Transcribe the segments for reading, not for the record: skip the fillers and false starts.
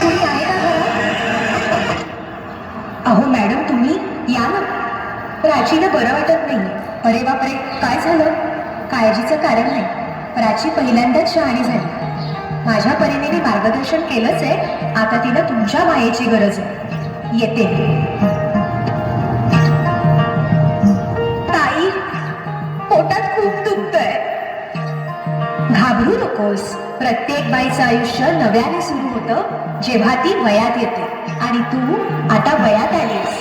कोणी आहे का घरात? अहो मॅडम, तुम्ही या ना. प्राचीला बरं वाटत नाहीये. अरे बापरे, काय झालं? काळजीचं कारण नाही. प्राची पहिल्यांदाच शहाणी झाली. माझ्या परीने मी मार्गदर्शन केलंच आहे. आता तिला तुमच्या मायेची गरज आहे. येते. ताई, पोटात खूप दुखतंय. घाबरू नकोस. प्रत्येक बाईचं आयुष्य नव्याने सुरू होतं जेव्हा ती वयात येते. आणि तू आता वयात आलीस.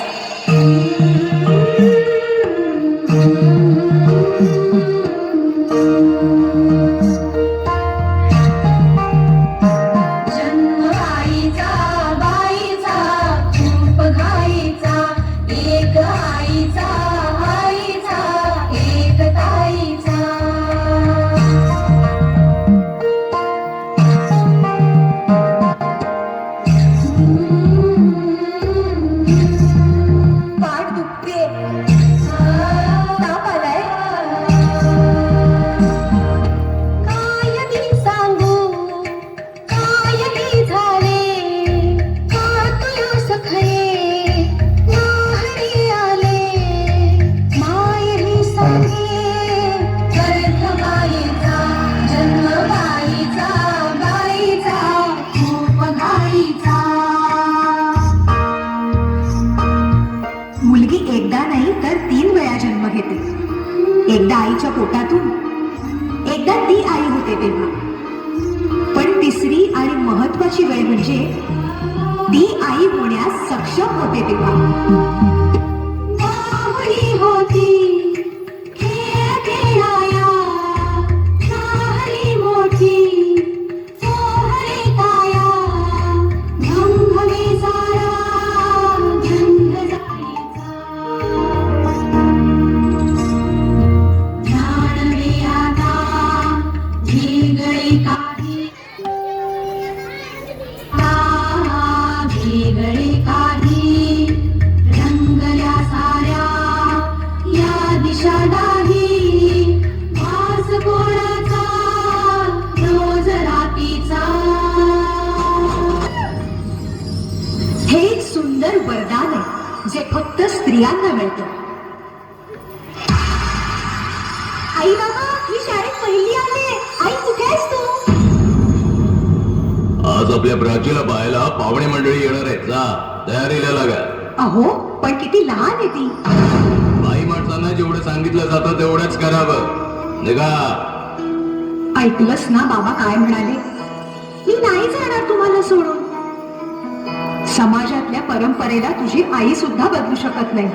मुलगी एकदा नाही तर 3 वेळा जन्म घेते. एकदा आईच्या पोटातून, एकदा ती आई होते तेव्हा. पण तिसरी आणि महत्वाची वेळ म्हणजे ती आई होण्यास सक्षम होते तेव्हा. हे एक सुंदर वरदान आहे जे फक्त स्त्रियांना मिळतं. आई बाबा, मी शाळेत पहिली आले. आई, कुठे आहेस तू? आज आपल्या प्राचीला पाहायला पाहुणे मंडळी येणार आहेत. जा, तयारीला लागा. अहो, पण किती लहान आहे ती. बाई माणसांना जेवढं सांगितलं जातं तेवढंच करावं. निघा. ऐकलंस ना बाबा काय म्हणाले? मी नाही जाणार तुम्हाला सोडून. समाजातल्या परंपरेला तुझी आई सुद्धा बदलू शकत नाही.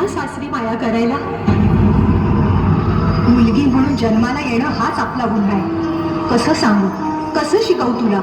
सासरी माया करायला. मुलगी म्हणून जन्माला येणं हाच आपला गुन्हा आहे. कसं सांगू, कसं शिकवू तुला?